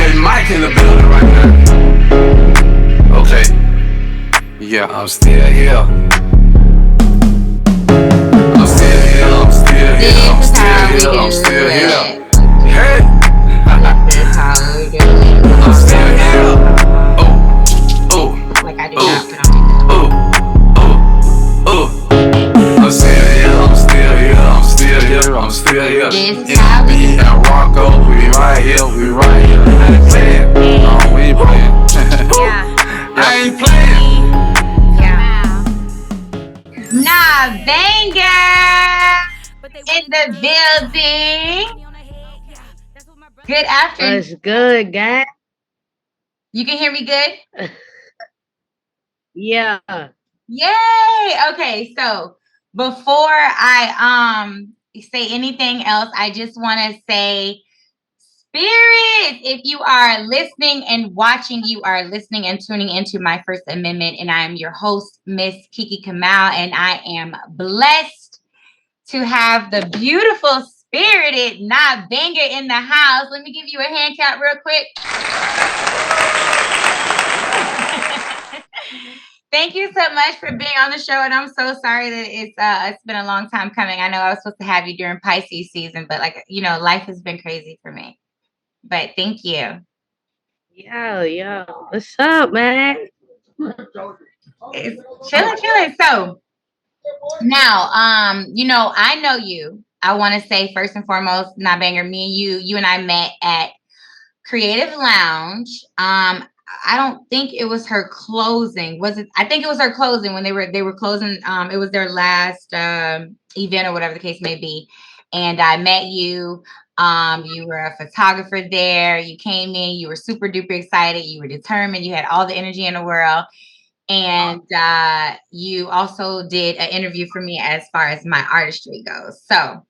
DJ Mike in the building right now. Okay. Yeah, I'm still here. I'm still here, I'm still here, I'm still here, I'm still here. Hey! This is how we do it. I'm still here. Like I did not put on. I'm still here, I'm still here, I'm still here, I'm still here. This is how we do it. And Rocco, we right here, we right here. I ain't playing. No, we ain't playing. Yeah. I ain't playing. Yeah. Na Banga in the building. Good afternoon. That's good, guys. You can hear me good? Yeah. Yay! Okay, so before I say anything else, I just want to say, Spirit, if you are listening and watching, you are listening and tuning into My First Amendment, and I am your host, Mz.Kiki Kamau, and I am blessed to have the beautiful, spirited Na Banga in the house. Let me give you a hand clap real quick. Thank you so much for being on the show, and I'm so sorry that it's been a long time coming. I know I was supposed to have you during Pisces season, but life has been crazy for me. But thank you. Yo, what's up, man? It's chilling. So now, I know you. I want to say first and foremost, Na Banga, me and you and I met at Creative Lounge. I don't think it was her closing. Was it? I think it was her closing when they were closing. It was their last event or whatever the case may be. And I met you. You were a photographer there. You came in. You were super duper excited. You were determined. You had all the energy in the world. And you also did an interview for me as far as my artistry goes. So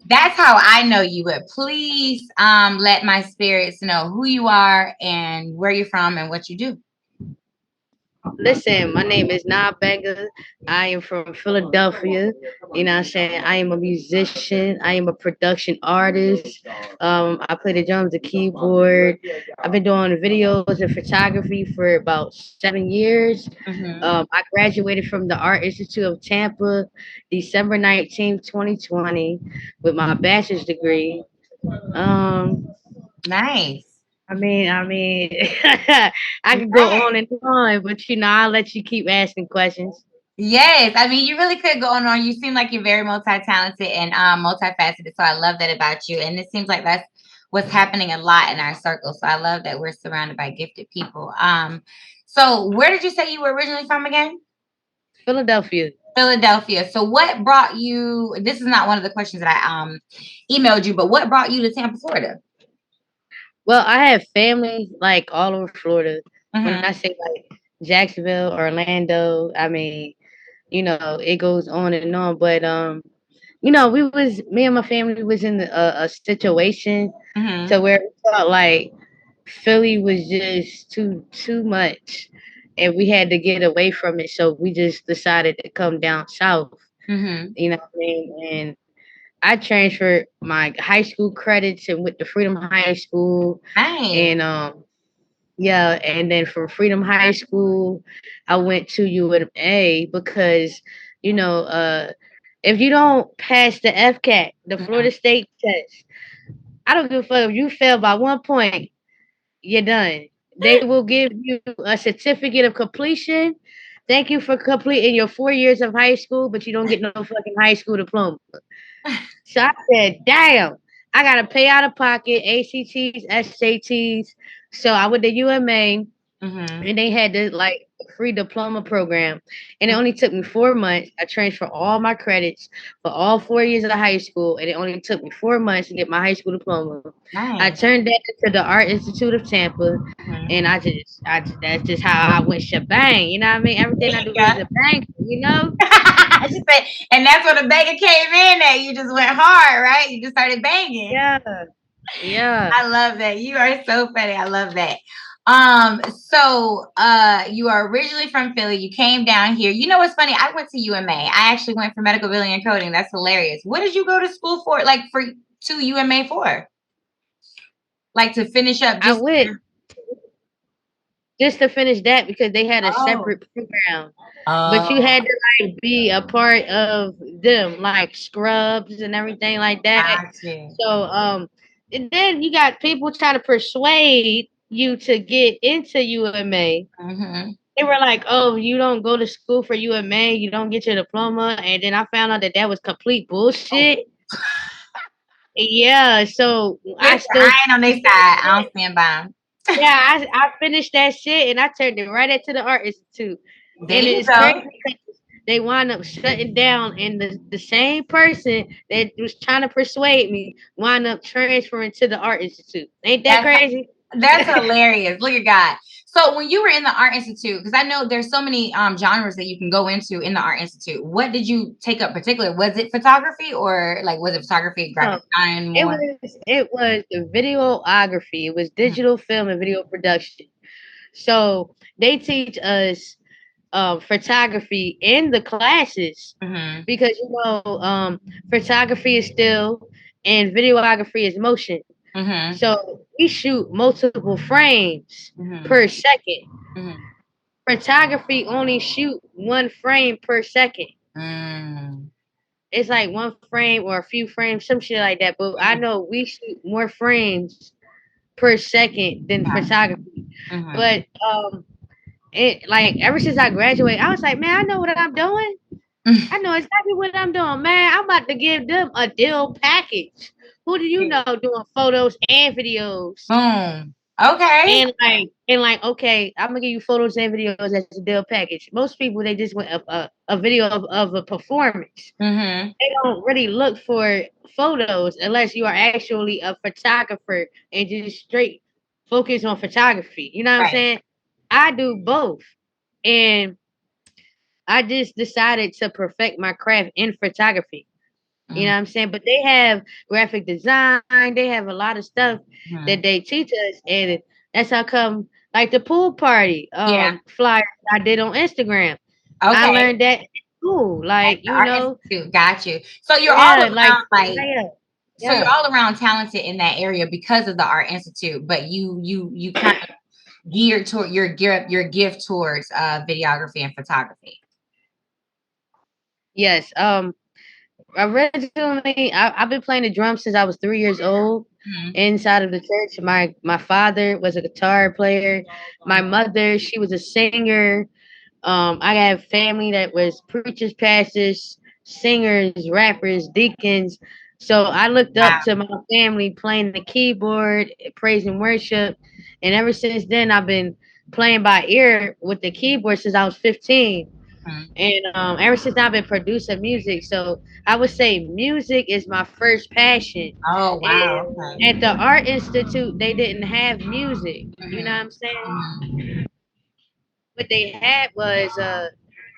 that's how I know you. But please let my spirits know who you are and where you're from and what you do. Listen, my name is Na Banga. I am from Philadelphia. You know what I'm saying? I am a musician. I am a production artist. I play the drums, the keyboard. I've been doing videos and photography for about 7 years. I graduated from the Art Institute of Tampa December 19th, 2020 with my bachelor's degree. Nice. I mean, I could go on and on, but I'll let you keep asking questions. Yes, I mean, you really could go on. You seem like you're very multi-talented and multifaceted. So I love that about you. And it seems like that's what's happening a lot in our circle. So I love that we're surrounded by gifted people. So where did you say you were originally from again? Philadelphia. So what brought you? This is not one of the questions that I emailed you, but what brought you to Tampa, Florida? Well, I have family like all over Florida. When I say like Jacksonville, Orlando, I mean, it goes on and on. But me and my family was in a situation to where we felt like Philly was just too much, and we had to get away from it. So we just decided to come down south. You know what I mean? And I transferred my high school credits and went to Freedom High School. Nice. And and then from Freedom High School, I went to UMA because, if you don't pass the FCAT, the Florida State test, I don't give a fuck if you fail by 1 point, you're done. They will give you a certificate of completion. Thank you for completing your 4 years of high school, but you don't get no fucking high school diploma. So I said, damn, I got to pay out of pocket, ACTs, SATs. So I went to UMA, and they had this like free diploma program. And it only took me 4 months. I transferred all my credits for all 4 years of the high school. And it only took me 4 months to get my high school diploma. Nice. I turned that into the Art Institute of Tampa. And that's just how I went shebang. You know what I mean? Everything I do is a bang, And that's where the banging came in at. You just went hard, right? You just started banging. Yeah. I love that. You are so funny. I love that. So you are originally from Philly. You came down here. You know what's funny? I went to UMA. I actually went for medical billing and coding. That's hilarious. What did you go to school for? To UMA for? Like to finish up I just went just to finish that because they had a oh. separate program. But you Oh, had to like be a part of them, like scrubs and everything like that. got you. So and then you got people trying to persuade you to get into UMA. Mm-hmm. They were like, "Oh, you don't go to school for UMA, you don't get your diploma," and then I found out that that was complete Oh. bullshit. Yeah, so I Listen, still I ain't on their side. I don't stand by them. yeah, I finished that shit and I turned it right into the art institute. There And you it's go. crazy because they wound up shutting down, and the same person that was trying to persuade me wound up transferring to the art institute. Ain't that That's crazy? that's hilarious. Look at God. So when you were in the art institute, because I know there's so many genres that you can go into in the art institute. What did you take up particular? Was it photography or like was it photography, No, graphic design more? it was the videography. It was digital film and video production. So they teach us photography in the classes Mm-hmm. because photography is still and videography is motion. Mm-hmm. So we shoot multiple frames Mm-hmm. per second. Mm-hmm. Photography only shoot one frame per second. Mm. It's like one frame or a few frames, some shit like that. But I know we shoot more frames per second than photography. Mm-hmm. But it like ever since I graduated, I was like, man, I know what I'm doing. I know exactly what I'm doing, man. I'm about to give them a deal package. Who do you know doing photos and videos? Boom. Okay. And okay, I'm gonna give you photos and videos as a deal package. Most people they just want a video of a performance. Mm-hmm. They don't really look for photos unless you are actually a photographer and just straight focus on photography. You know what I'm Right. saying? I do both. And I just decided to perfect my craft in photography. You know what I'm saying? But they have graphic design, they have a lot of stuff Mm-hmm. that they teach us. And that's how come like the pool party Yeah. flyer I did on Instagram. I Okay. learned that in school. At Like, the art institute. Got you. So you're all yeah, like around like yeah. so you're Yeah. all around talented in that area because of the art institute, but you kind of geared toward your gift towards videography and photography. Yes. Originally I've been playing the drums since I was 3 years old. Mm-hmm. Inside of the church, my father was a guitar player. My mother, she was a singer. I have family that was preachers, pastors, singers, rappers, deacons. So I looked Wow. up to my family playing the keyboard, praise and worship. And ever since then, I've been playing by ear with the keyboard since I was 15. Mm-hmm. And ever since I've been producing music. So I would say music is my first passion. Oh wow. And Okay. at the Art Institute, they didn't have music. You know what Mm-hmm. I'm saying? Mm-hmm. What they had was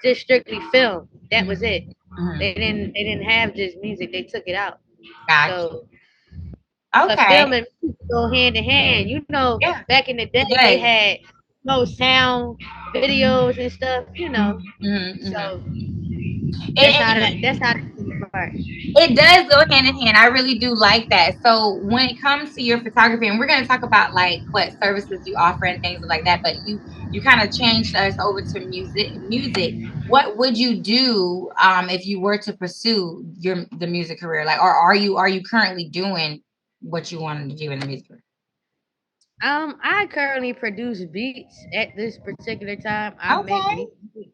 just strictly film. That was it. Mm-hmm. They didn't have just music. They took it out. Gotcha. So but Okay. film and music go hand in hand. You know, Yeah. back in the day It they does. had no sound videos and stuff. You know, Mm-hmm. Mm-hmm. so And, and that's how the part. it does go hand in hand. I really do like that. So when it comes to your photography, and we're going to talk about like what services you offer and things like that, but you kind of changed us over to music. What would you do if you were to pursue the music career? Like, or are you currently doing what you wanted to do in the music career? I currently produce beats at this particular time. I make Okay. music.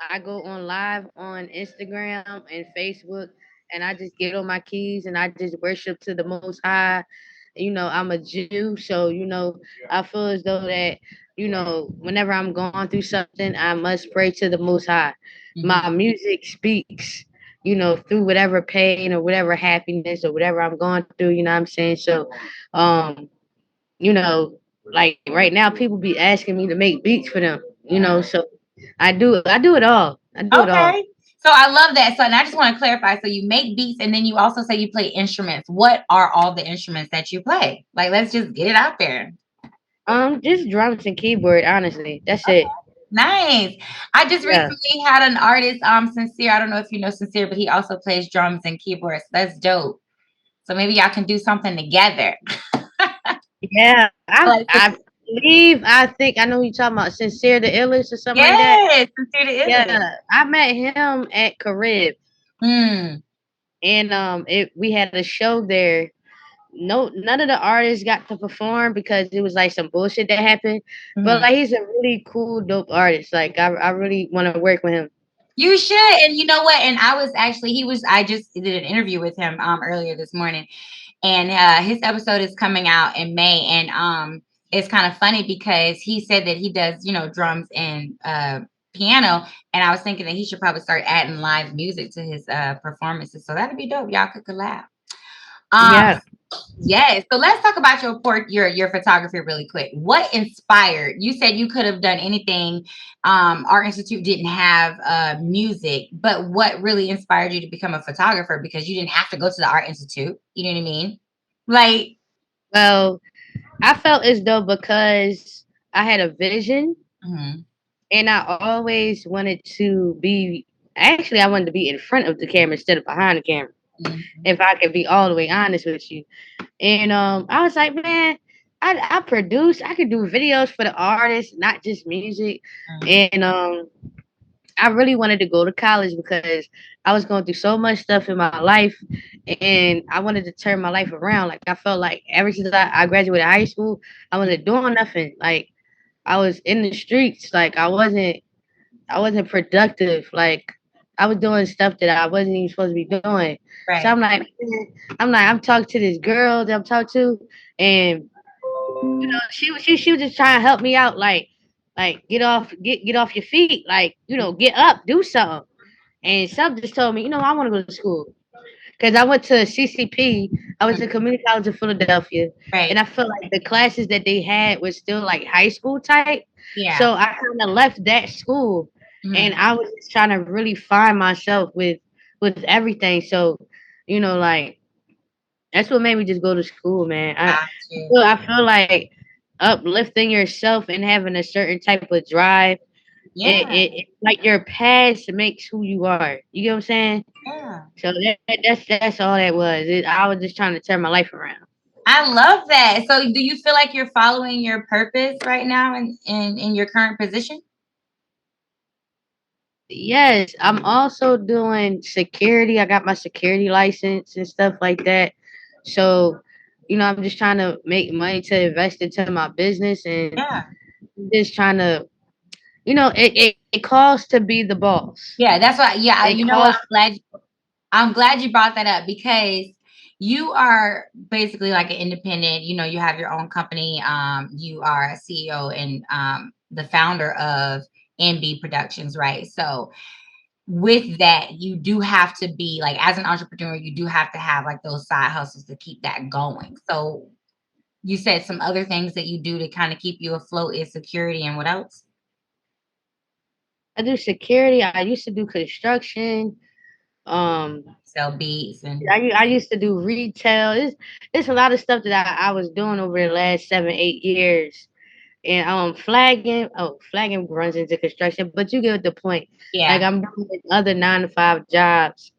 I go on live on Instagram and Facebook, and I just get on my keys and I just worship to the Most High. You know, I'm a Jew, so I feel as though that whenever I'm going through something, I must pray to the Most High. Mm-hmm. My music speaks, through whatever pain or whatever happiness or whatever I'm going through. You know what I'm saying? So, um, like right now, people be asking me to make beats for them. So I do it all. I do it all. Okay. So I love that. So, and I just want to clarify. So you make beats and then you also say you play instruments. What are all the instruments that you play? Like, let's just get it out there. Just drums and keyboard, honestly. That's it. Nice. I just Yeah. recently had an artist, Sincere. I don't know if you know Sincere, but he also plays drums and keyboards. That's dope. So maybe y'all can do something together. Yeah, Like, I think I know who you're talking about. Sincere the Illest or something like that. yes, Sincere the Illest. Yeah, I met him at Carib, Mm, and we had a show there. No, none of the artists got to perform because it was like some bullshit that happened. But mhm. like, he's a really cool, dope artist. Like, I really want to work with him. You should. And you know what? And I was actually, I just did an interview with him earlier this morning. And his episode is coming out in May. And it's kind of funny because he said that he does, drums and piano. And I was thinking that he should probably start adding live music to his performances. So that'd be dope. Y'all could collab. Um, Yeah. yes. So let's talk about your photography really quick. What inspired? You said you could have done anything. Art Institute didn't have music, but what really inspired you to become a photographer? Because you didn't have to go to the Art Institute. You know what I mean? Like, Well, I felt as though because I had a vision mhm, and I always wanted to be. Actually, I wanted to be in front of the camera instead of behind the camera. mhm, If I could be all the way honest with you. And I was like, man, I produce, I could do videos for the artists, not just music. mhm, And I really wanted to go to college because I was going through so much stuff in my life and I wanted to turn my life around. Like I felt like ever since I graduated high school, I wasn't doing nothing. Like I was in the streets. Like I wasn't productive. Like I was doing stuff that I wasn't even supposed to be doing. So right, I'm talking to this girl that I'm talking to, and she was just trying to help me out, like get off your feet, like get up, do something. And some just told me, I want to go to school because I went to CCP. I went mhm, to Community College of Philadelphia, and right, I felt like the classes that they had was still like high school type. yeah, So I kind of left that school, and mhm, I was just trying to really find myself with everything. So, like that's what made me just go to school, man. got you. I feel like uplifting yourself and having a certain type of drive. Yeah, Like your past makes who you are. You get what I'm saying? yeah. So that's all that was. I was just trying to turn my life around. I love that. So do you feel like you're following your purpose right now in your current position? Yes, I'm also doing security. I got my security license and stuff like that. So, I'm just trying to make money to invest into my business and Yeah. just trying to, it costs to be the boss. Yeah, that's why. Yeah, It you know what? costs. I'm glad you brought that up because you are basically like an independent. You have your own company. You are a CEO and the founder of NB Productions, right? So with that, you do have to be like, as an entrepreneur, you do have to have like those side hustles to keep that going. So you said some other things that you do to kind of keep you afloat is security and what else? I do security. I used to do construction. Um, Sell beats and I used to do retail. It's a lot of stuff that I was doing over the last 7 8 years. And flagging runs into construction, but you get the point. Like yeah. I'm doing other 9 to 5 jobs.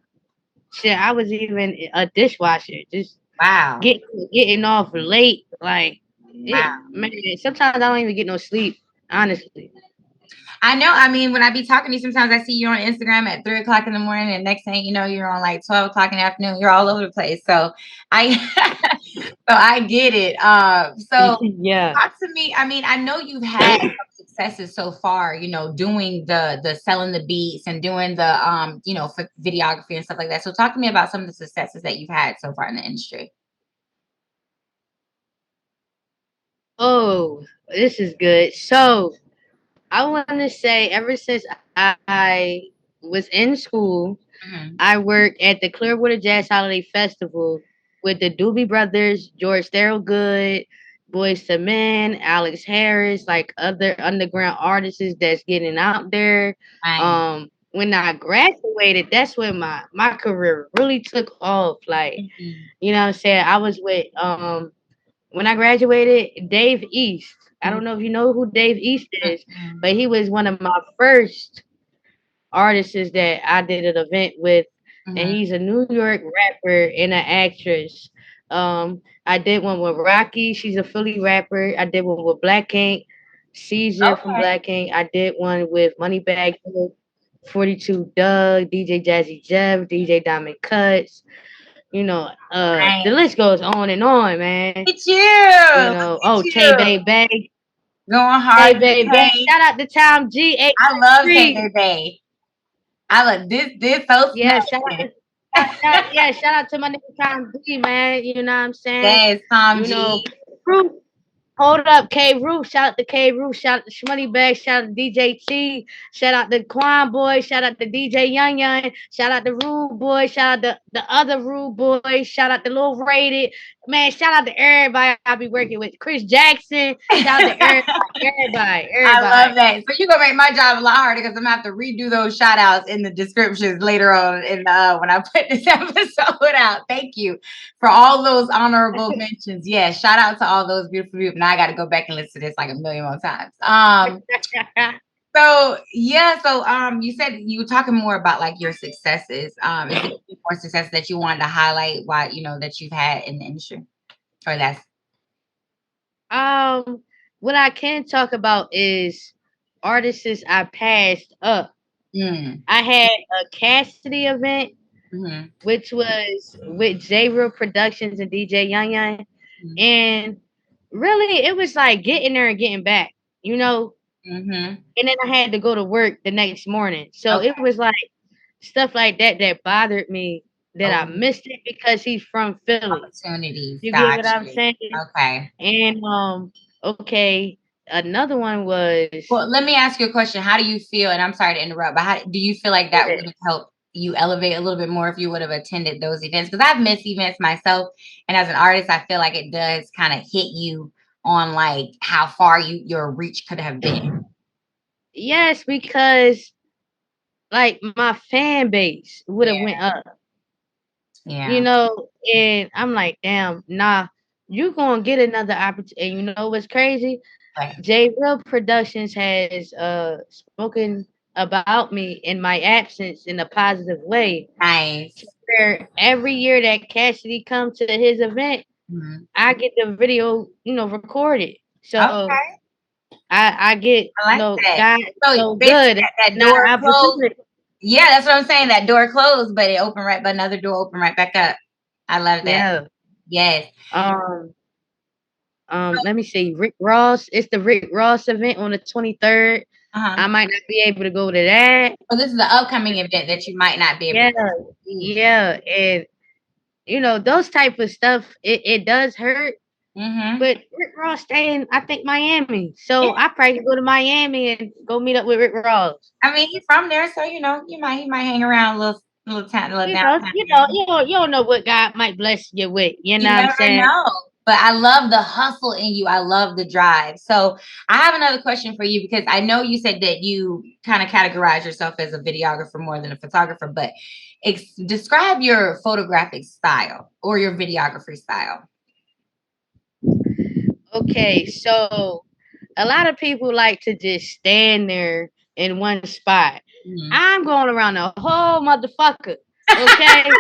Shit, I was even a dishwasher, just Wow. get getting off late. Like Wow. man, sometimes I don't even get no sleep, honestly. I know. I mean, when I be talking to you, sometimes I see you on Instagram at 3 o'clock in the morning, and next thing you know, you're on like 12 o'clock in the afternoon. You're all over the place. So I, so I get it. So Yeah. talk to me. I mean, I know you've had some successes so far. Doing the selling the beats and doing the for videography and stuff like that. So talk to me about some of the successes that you've had so far in the industry. Oh, this is good. So I want to say, ever since I was in school, Mhm. I worked at the Clearwater Jazz Holiday Festival with the Doobie Brothers, George Thorogood, Boyz II Men, Alex Harris, like other underground artists that's getting out there. Nice. When I graduated, that's when my career really took off. Like, Mhm. what I'm saying? I was with when I graduated, Dave East. I Mhm. don't know if you know who Dave East is, Mhm. but he was one of my first artists that I did an event with, and Mhm. he's a New York rapper and an actress. I did one with Rocky. She's a Philly rapper. I did one with Black Ink, Caesar from Okay. Black Ink. I did one with Moneybag, 42 Doug, DJ Jazzy Jeff, DJ Diamond Cuts. The Nice. list goes on and on, man. Look at you. You Look know, at Tay you. Bay Bay, Going Tay hard Bay Bay. today. Shout out to Tom G I love 893. Tay Bay. I love this so Yeah, shout out snatching. shout out to my nigga Tom G, man. You know what I'm saying? Yes, Tom You G. know, Roof, hold up, K Roof. Shout out to K Roof. Shout out to Shmoney Bag. Shout out to DJ T. Shout out to Quan Boy. Shout out to DJ Young Young. Shout out to Rude Boy. Shout out to the other Rude Boy. Shout out to Lil Rated. Man, shout out to everybody I'll be working with. Chris Jackson. Shout out to everybody. I love that. So you're gonna make my job a lot harder because I'm gonna have to redo those shout outs in the descriptions later on in when I put this episode out. Thank you for all those honorable mentions. Yeah, shout out to all those beautiful people. Now I gotta go back and listen to this like a million more times. So you said you were talking more about like your successes. Is there any more success that you wanted to highlight why that you've had in the industry? Or that's What I can talk about is artists I passed up. I had a Cassidy event, which was with J Real Productions and DJ Young Young. And really it was like getting there and getting back, you know. And then I had to go to work the next morning. So it was like stuff like that bothered me that I missed it because he's from Philly. Opportunities. You get what I'm saying? Okay. And okay, another one was. Well, let me ask you a question. How do you feel? And I'm sorry to interrupt, but how do you feel like that would have helped you elevate a little bit more if you would have attended those events? Because I've missed events myself, and as an artist, I feel like it does kind of hit you on like how far your reach could have been. Yes, because like my fan base would have went up. Yeah. You know, and I'm like, damn, nah, you gonna get another opportunity. And you know what's crazy? J Real Productions has spoken about me in my absence in a positive way. Nice. Where every year that Cassidy comes to his event, I get the video, recorded. So I get that. so good. That door closed. Yeah, that's what I'm saying. That door closed, but it opened but another door opened right back up. I love that. Yeah. Yes. Let me see. Rick Ross. It's the Rick Ross event on the 23rd. I might not be able to go to that. So this is the upcoming event that you might not be able to. Yeah. And those type of stuff, it does hurt. But Rick Ross staying, I think, Miami. So I probably go to Miami and go meet up with Rick Ross. I mean, he's from there, so he might hang around a little downtown. You don't know what God might bless you with. You know what I'm saying? Know. But I love the hustle in you. I love the drive. So I have another question for you because I know you said that you kind of categorize yourself as a videographer more than a photographer, but describe your photographic style or your videography style. Okay, so a lot of people like to just stand there in one spot. I'm going around the whole motherfucker. Okay.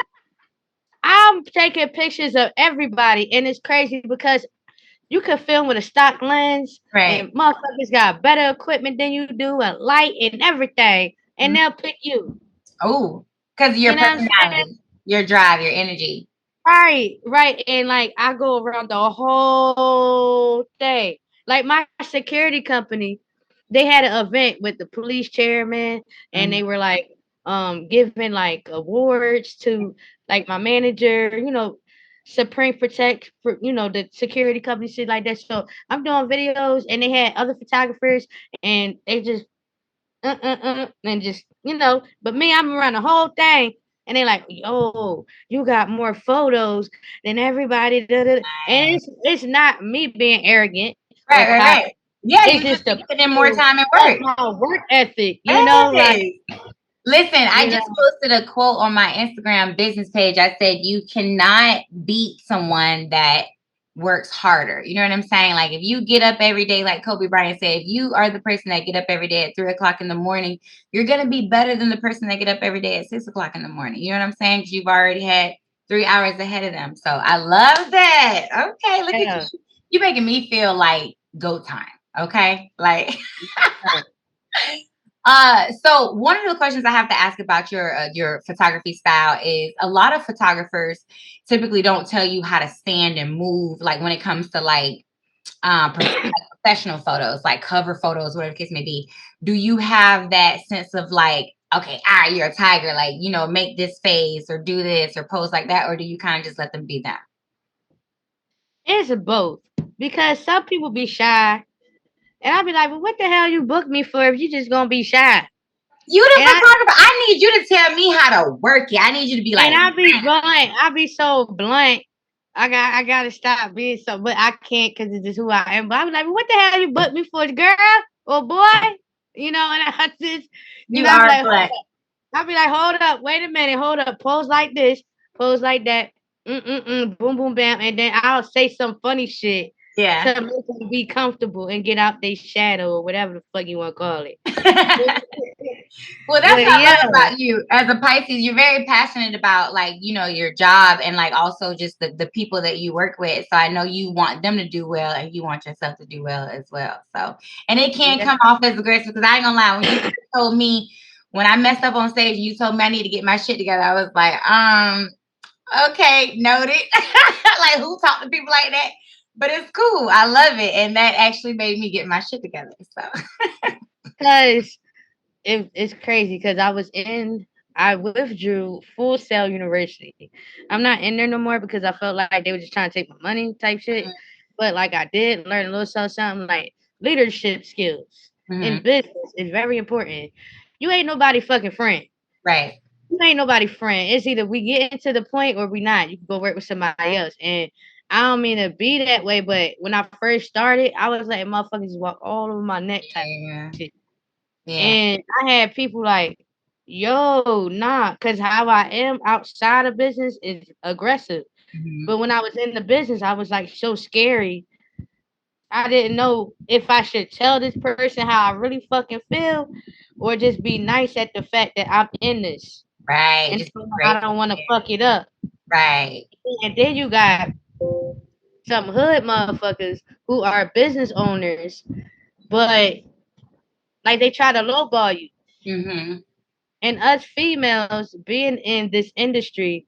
I'm taking pictures of everybody, and it's crazy because you can film with a stock lens, and motherfuckers got better equipment than you do, a light and everything, and they'll pick you. Oh, because your personality, your drive, your energy. Right. And like I go around the whole thing. Like my security company, they had an event with the police chairman, and they were like giving like awards to like my manager, Supreme Protect for the security company, shit like that. So I'm doing videos, and they had other photographers, and they just and just but me, I'm around the whole thing. And they're like, yo, you got more photos than everybody. And it's not me being arrogant. Right. Yeah, it's just to put in more time and work. My work ethic, like. Listen, I just posted a quote on my Instagram business page. I said, you cannot beat someone that works harder. You know what I'm saying? Like if you get up every day, like Kobe Bryant said, if you are the person that get up every day at 3:00 in the morning, you're going to be better than the person that get up every day at 6:00 in the morning. You know what I'm saying? Because you've already had 3 hours ahead of them. So I love that. Okay, look at you. You making me feel like go time. Okay, like. So one of the questions I have to ask about your photography style is a lot of photographers typically don't tell you how to stand and move, like when it comes to like professional photos, like cover photos, whatever the case may be. Do you have that sense of like, okay, all right, you're a tiger, like, you know, make this face or do this or pose like that, or do you kind of just let them be them? It's both, because some people be shy, and I'll be like, well, what the hell you booked me for if you just gonna be shy? You the photographer. I need you to tell me how to work it. I need you to be like, and I'll be blunt. I'll be so blunt. I gotta stop being so, but I can't because it's just who I am. But I'm like, what the hell you booked me for, girl or boy? You know, and I just, you are like, blunt. I'll be like, hold up, wait a minute, hold up, pose like this, pose like that, boom, boom, bam, and then I'll say some funny shit. Yeah. To make them be comfortable and get out their shadow or whatever the fuck you want to call it. Well, that's what I love about you. As a Pisces, you're very passionate about, like, you know, your job and like also just the people that you work with. So I know you want them to do well and you want yourself to do well as well. So, and it can come off as aggressive, because I ain't gonna lie, when you told me when I messed up on stage, you told me I need to get my shit together, I was like, okay, noted. Like, who talk to people like that? But it's cool. I love it. And that actually made me get my shit together. So because it's crazy, because I withdrew Full Sail University. I'm not in there no more because I felt like they were just trying to take my money type shit. But like I did learn a little something like leadership skills in business is very important. You ain't nobody fucking friend. Right. You ain't nobody friend. It's either we get into the point or we not. You can go work with somebody else. And I don't mean to be that way, but when I first started, I was letting motherfuckers walk all over my neck type shit. Yeah. And I had people like, yo, nah, because how I am outside of business is aggressive. But when I was in the business, I was like so scary. I didn't know if I should tell this person how I really fucking feel or just be nice at the fact that I'm in this. Right. And I don't want to fuck it up. Right. And then you got some hood motherfuckers who are business owners, but like they try to lowball you. And us females being in this industry,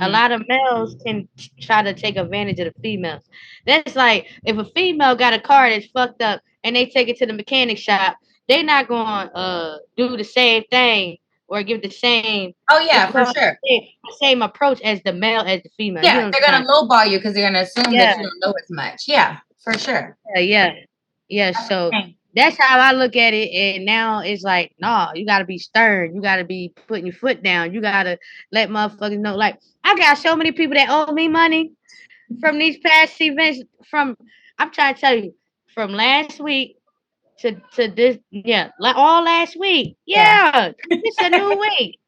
a lot of males can try to take advantage of the females. That's like if a female got a car that's fucked up and they take it to the mechanic shop, they're not going to do the same thing or give the same. Oh yeah, for sure. The same approach as the male as the female. Yeah, you know, they're gonna lowball you because they're gonna assume that you don't know as much. Yeah, for sure. Yeah. So that's how I look at it. And now it's like, nah, you gotta be stern. You gotta be putting your foot down. You gotta let motherfuckers know. Like, I got so many people that owe me money from these past events. I'm trying to tell you, from last week to this, all last week. Yeah, it's a new week.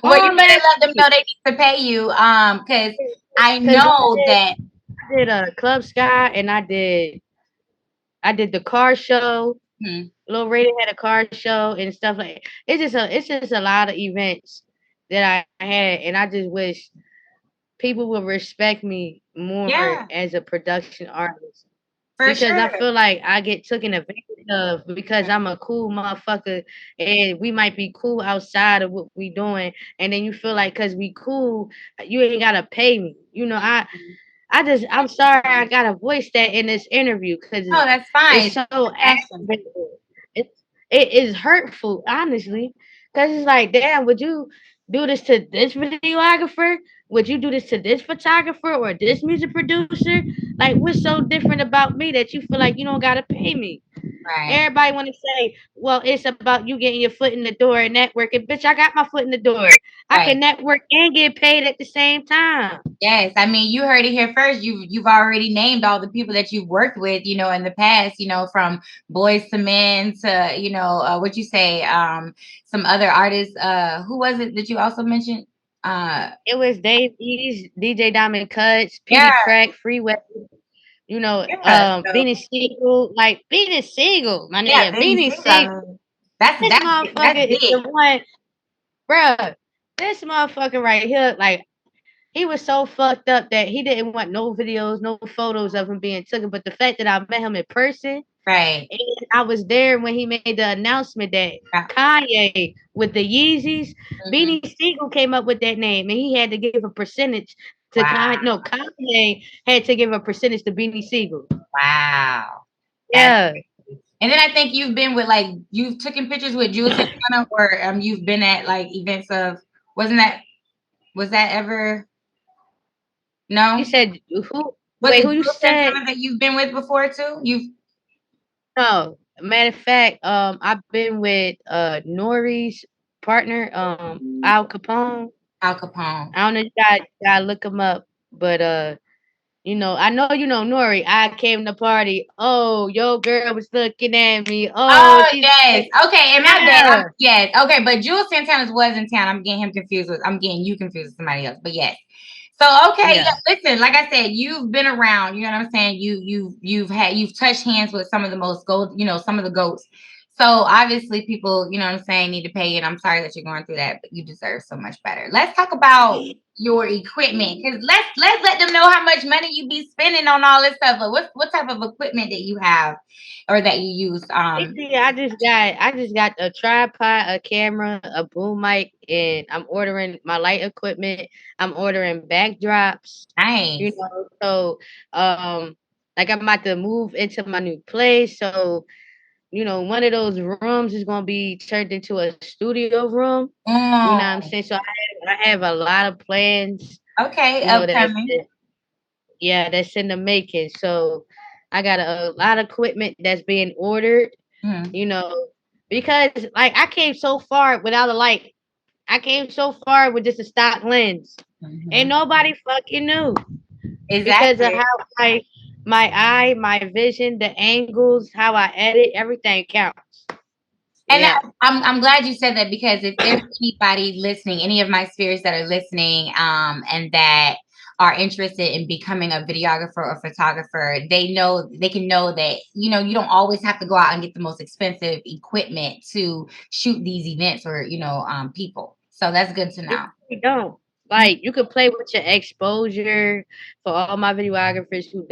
Well, you better let them know they need to pay you. Because I know that I did a Club Sky and I did the car show. Lil Raiden had a car show and stuff like that. It's just a lot of events that I had, and I just wish people would respect me more as a production artist. Because I feel like I get taken advantage of because I'm a cool motherfucker and we might be cool outside of what we doing, and then you feel like because we cool, you ain't gotta pay me. You know, I'm sorry I gotta voice that in this interview because that's fine. It's so aggravating. It is hurtful, honestly, because it's like, damn, would you do this to this videographer? Would you do this to this photographer or this music producer? Like, what's so different about me that you feel like you don't gotta pay me? Right. Everybody want to say, well, it's about you getting your foot in the door and networking. Bitch, I got my foot in the door. I can network and get paid at the same time. Yes, I mean, you heard it here first. You've already named all the people that you've worked with, you know, in the past, you know, from Boys to Men to, you know, what you say, some other artists. Who was it that you also mentioned? It was Dave East, DJ Diamond Cuts, Petey Crack, Freeway. You know, Beanie Sigel, like Beanie Sigel, my nigga, Beanie Sigel. This motherfucker is the one, bruh. This motherfucker right here, like, he was so fucked up that he didn't want no videos, no photos of him being taken. But the fact that I met him in person, Right. and I was there when he made the announcement that Kanye with the Yeezys, Beanie Sigel came up with that name, and he had to give a percentage to Kanye. No, Kanye had to give a percentage to Beanie Sigel. Wow. Yeah. And then I think you've been with like you've taken pictures with Jules Santana, or you've been at like events of was that ever? No. You said who? Was Wait, it who you Jules said? Santana that you've been with before too? No. Matter of fact, I've been with Nori's partner, Al Capone. Al Capone. I don't know if you gotta look him up, but you know, I know you know Nori. I came to party. Oh, your girl was looking at me. Oh she's yes. like, Okay, and my bad. Yes. Okay, but Jules Santana was in town. I'm getting you confused with somebody else. But yes. So okay, yeah. Listen, like I said, you've been around, you know what I'm saying? You've touched hands with some of the most gold, some of the goats. So obviously people, you know what I'm saying, need to pay, and I'm sorry that you're going through that, but you deserve so much better. Let's talk about your equipment, because let's let them know how much money you be spending on all this stuff. Like what type of equipment that you have or that you use? I just got a tripod, a camera, a boom mic, and I'm ordering my light equipment. I'm ordering backdrops. Nice. You know, so like I'm about to move into my new place. So, you know, one of those rooms is gonna be turned into a studio room. You know what I'm saying? So I have a lot of plans. Okay, you know, upcoming. That's in the making. So I got a lot of equipment that's being ordered. You know, because like I came so far without a light. I came so far with just a stock lens. And nobody fucking knew. Exactly. Because of how my eye, my vision, the angles, how I edit, everything counts. And I'm glad you said that, because if there's anybody listening, any of my spirits that are listening, and that are interested in becoming a videographer or photographer, they can know that, you don't always have to go out and get the most expensive equipment to shoot these events or, people. So that's good to know. You don't. Like, you could play with your exposure. For all my videographers who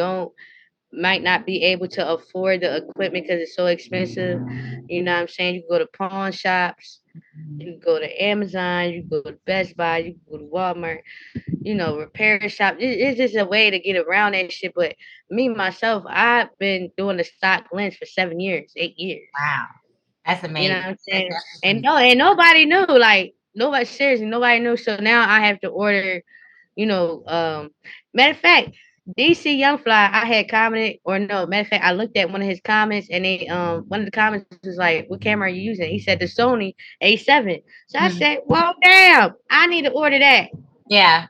might not be able to afford the equipment because it's so expensive. You know what I'm saying? You can go to pawn shops, you can go to Amazon, you can go to Best Buy, you can go to Walmart, repair shop. It's just a way to get around that shit. But me, myself, I've been doing the stock lens for 7 years, 8 years. Wow. That's amazing. You know what I'm saying? And nobody knew. Like, seriously, nobody knew. So now I have to order, matter of fact, DC Youngfly, I had commented, or no, matter of fact, I looked at one of his comments, and one of the comments was like, "What camera are you using?" He said the Sony A7. So I said, "Well, damn, I need to order that." Yeah.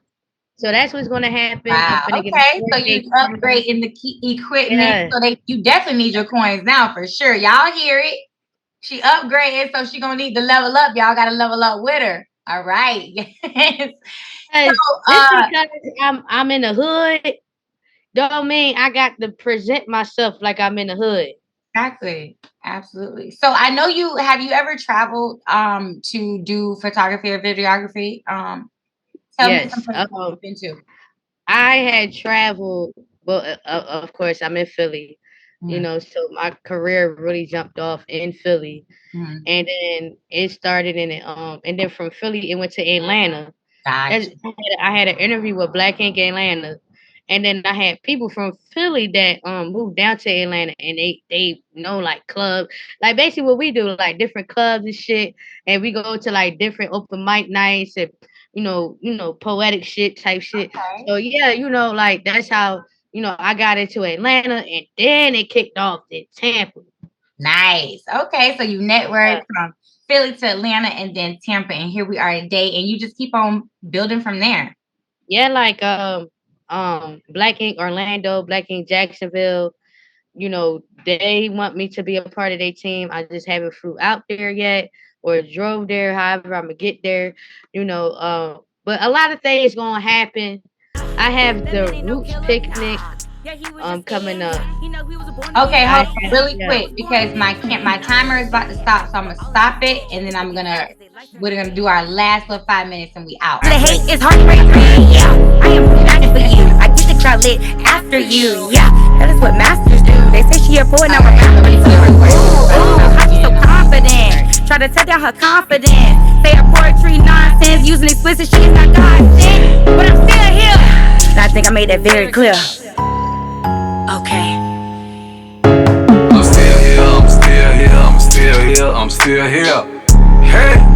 So that's what's going to happen. Wow. Okay, so you upgrade in the key equipment, so you definitely need your coins now for sure. Y'all hear it? She upgraded, so she gonna need to level up. Y'all got to level up with her. All right. Yes. So, because I'm in the hood, don't mean I got to present myself like I'm in the hood. Exactly. Absolutely. So I know have you ever traveled to do photography or videography? Tell me some places you've been to. I had traveled, well, of course, I'm in Philly. So my career really jumped off in Philly. And then it started and then from Philly it went to Atlanta. Gotcha. I had an interview with Black Ink Atlanta. And then I had people from Philly that moved down to Atlanta, and they know like clubs, like basically what we do, like different clubs and shit. And we go to like different open mic nights and poetic shit type shit. Okay. So yeah, like that's how I got into Atlanta, and then it kicked off in Tampa. Nice. Okay, so you networked from Philly to Atlanta and then Tampa, and here we are today, and you just keep on building from there. Yeah, like Black Ink Orlando, Black Ink Jacksonville, they want me to be a part of their team. I just haven't flew out there yet or drove there. However, I'm gonna get there, but a lot of things gonna happen. I have the Roots picnic coming up. Okay, hold on really quick because my timer is about to stop, so I'm gonna stop it and then we're gonna do our last little 5 minutes and we out. The hate is heartbreaking, yeah. I am shining for you. I get the crowd lit after you, yeah. That is what masters do. They say she a poet, now I'm rapping. Ooh, how she so confident? Try to tear down her confidence. Say her poetry nonsense, using explicit shit is not God sent. But I'm still here. And I think I made that very clear. Okay. I'm still here, I'm still here, I'm still here, I'm still here. Hey!